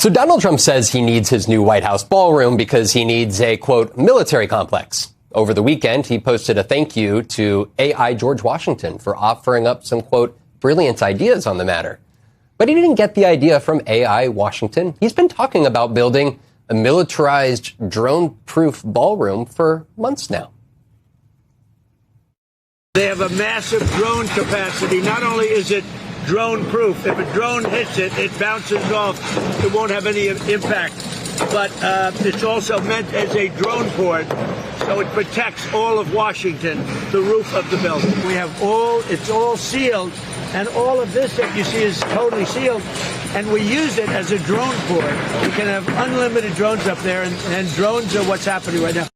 So Donald Trump says he needs his new White House ballroom because he needs a, quote, military complex. Over the weekend, he posted a thank you to AI George Washington for offering up some, quote, brilliant ideas on the matter. But he didn't get the idea from AI Washington. He's been talking about building a militarized, drone-proof ballroom for months now. They have a massive drone capacity. Not only is it drone-proof, if a drone hits it, it bounces off. It won't have any impact. But it's also meant as a drone port, so it protects all of Washington, the roof of the building. It's all sealed, and all of this that you see is totally sealed, and we use it as a drone port. We can have unlimited drones up there, and drones are what's happening right now.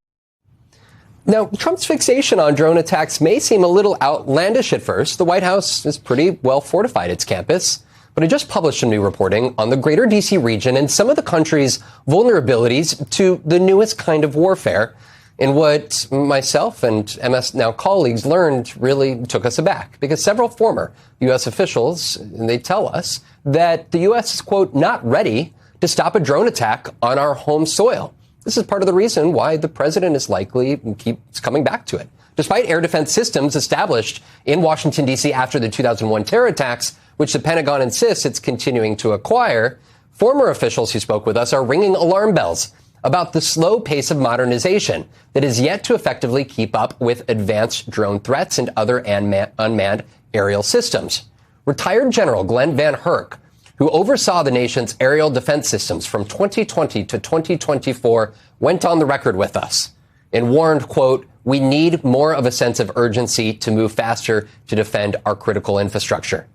Now, Trump's fixation on drone attacks may seem a little outlandish at first. The White House is pretty well fortified, its campus. But it just published some new reporting on the greater D.C. region and some of the country's vulnerabilities to the newest kind of warfare. And what myself and MS Now colleagues learned really took us aback, because several former U.S. officials, they tell us that the U.S. is, quote, not ready to stop a drone attack on our home soil. This is part of the reason why the president is likely keeps coming back to it. Despite air defense systems established in Washington, D.C. after the 2001 terror attacks, which the Pentagon insists it's continuing to acquire, former officials who spoke with us are ringing alarm bells about the slow pace of modernization that is yet to effectively keep up with advanced drone threats and other unmanned aerial systems. Retired General Glenn Van Herk, who oversaw the nation's aerial defense systems from 2020 to 2024, went on the record with us and warned, quote, we need more of a sense of urgency to move faster to defend our critical infrastructure.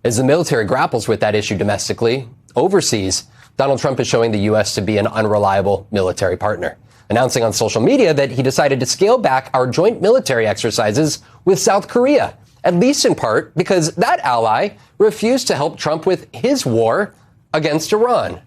As the military grapples with that issue domestically, overseas, Donald Trump is showing the U.S. to be an unreliable military partner, announcing on social media that he decided to scale back our joint military exercises with South Korea, at least in part because that ally refused to help Trump with his war against Iran.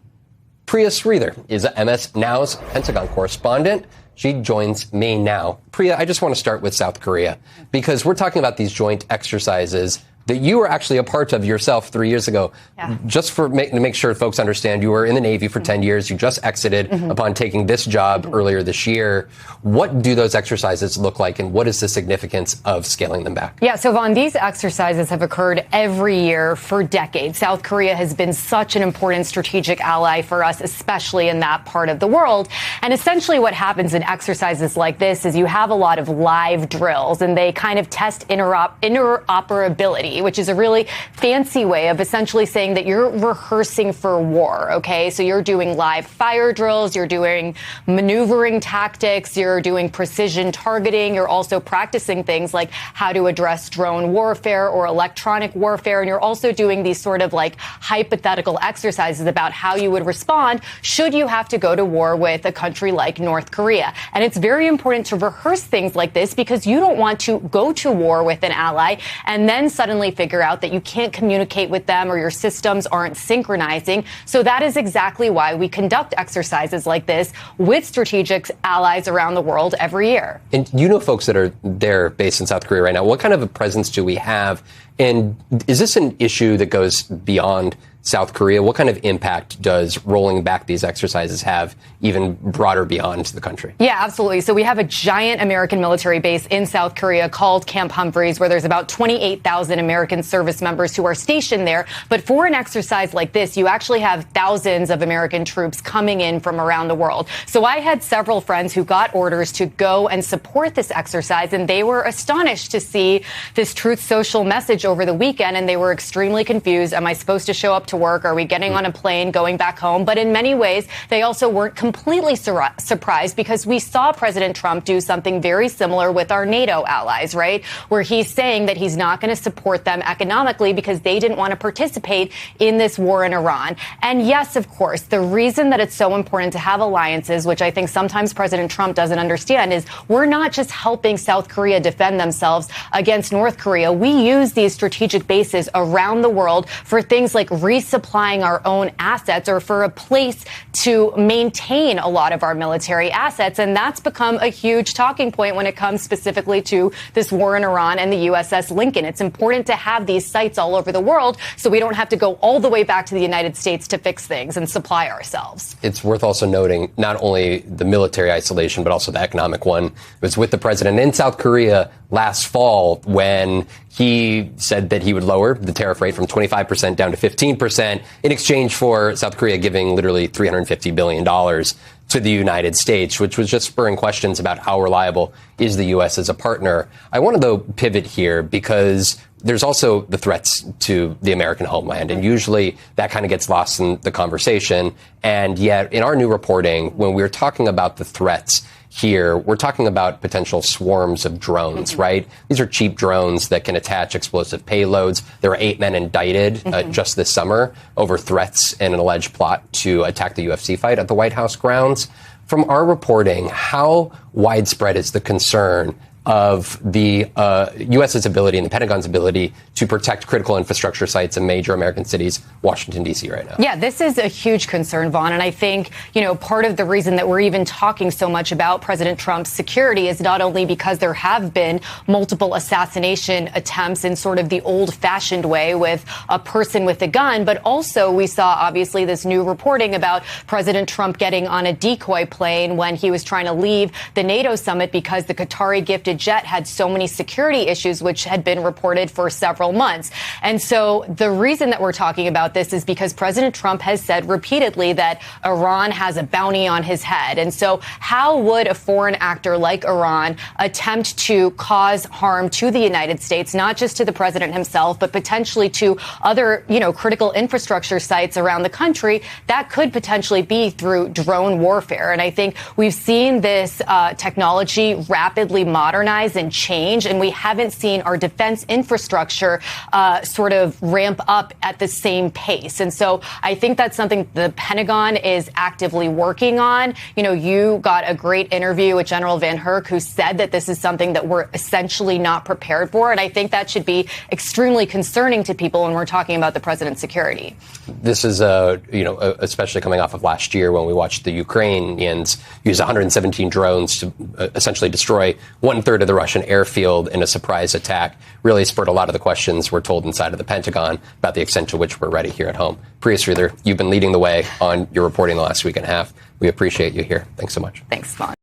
Priya Sridhar is MS Now's Pentagon correspondent. She joins me now. Priya, I just want to start with South Korea, because we're talking about these joint exercises that you were actually a part of yourself 3 years ago. Yeah. Just to make sure folks understand, you were in the Navy for 10 years. You just exited upon taking this job earlier this year. What do those exercises look like, and what is the significance of scaling them back? Yeah, so Vaughn, these exercises have occurred every year for decades. South Korea has been such an important strategic ally for us, especially in that part of the world. And essentially what happens in exercises like this is you have a lot of live drills, and they kind of test interoperability, which is a really fancy way of essentially saying that you're rehearsing for war, okay? So you're doing live fire drills, you're doing maneuvering tactics, you're doing precision targeting, you're also practicing things like how to address drone warfare or electronic warfare, and you're also doing these sort of like hypothetical exercises about how you would respond should you have to go to war with a country like North Korea. And it's very important to rehearse things like this because you don't want to go to war with an ally and then suddenly figure out that you can't communicate with them or your systems aren't synchronizing. So that is exactly why we conduct exercises like this with strategic allies around the world every year. And you know folks that are there based in South Korea right now. What kind of a presence do we have? And is this an issue that goes beyond South Korea? What kind of impact does rolling back these exercises have even broader beyond the country? Yeah, absolutely. So we have a giant American military base in South Korea called Camp Humphreys, where there's about 28,000 American service members who are stationed there. But for an exercise like this, you actually have thousands of American troops coming in from around the world. So I had several friends who got orders to go and support this exercise, and they were astonished to see this Truth Social message over the weekend, and they were extremely confused. Am I supposed to show up to work? Are we getting on a plane, going back home? But in many ways, they also weren't completely surprised, because we saw President Trump do something very similar with our NATO allies, right? Where he's saying that he's not going to support them economically because they didn't want to participate in this war in Iran. And yes, of course, the reason that it's so important to have alliances, which I think sometimes President Trump doesn't understand, is we're not just helping South Korea defend themselves against North Korea. We use these strategic bases around the world for things like resupplying our own assets or for a place to maintain a lot of our military assets. And that's become a huge talking point when it comes specifically to this war in Iran and the USS Lincoln. It's important to have these sites all over the world so we don't have to go all the way back to the United States to fix things and supply ourselves. It's worth also noting not only the military isolation, but also the economic one. It was with the president in South Korea last fall when he said that he would lower the tariff rate from 25% down to 15% in exchange for South Korea giving literally $350 billion to the United States, which was just spurring questions about how reliable is the U.S. as a partner. I want to, though, pivot here because there's also the threats to the American homeland, and usually that kind of gets lost in the conversation. And yet, in our new reporting, when we're talking about the threats here, we're talking about potential swarms of drones, right? These are cheap drones that can attach explosive payloads. There were 8 men indicted just this summer over threats and an alleged plot to attack the UFC fight at the White House grounds. From our reporting, how widespread is the concern of the U.S.'s ability and the Pentagon's ability to protect critical infrastructure sites in major American cities, Washington, D.C. right now? Yeah, this is a huge concern, Vaughn. And I think, part of the reason that we're even talking so much about President Trump's security is not only because there have been multiple assassination attempts in sort of the old-fashioned way with a person with a gun, but also we saw, obviously, this new reporting about President Trump getting on a decoy plane when he was trying to leave the NATO summit because the Qatari-gifted jet had so many security issues, which had been reported for several months. And so the reason that we're talking about this is because President Trump has said repeatedly that Iran has a bounty on his head. And so how would a foreign actor like Iran attempt to cause harm to the United States, not just to the president himself, but potentially to other, critical infrastructure sites around the country? That could potentially be through drone warfare. And I think we've seen this technology rapidly modernize and change, and we haven't seen our defense infrastructure sort of ramp up at the same pace. And so I think that's something the Pentagon is actively working on. You got a great interview with General Van Herk, who said that this is something that we're essentially not prepared for. And I think that should be extremely concerning to people when we're talking about the president's security. This is, especially coming off of last year when we watched the Ukrainians use 117 drones to essentially destroy 1/3 of the Russian airfield in a surprise attack. Really spurred a lot of the questions we're told inside of the Pentagon about the extent to which we're ready here at home. Priya Sridhar, you've been leading the way on your reporting the last week and a half. We appreciate you here. Thanks so much. Thanks, Vaughn.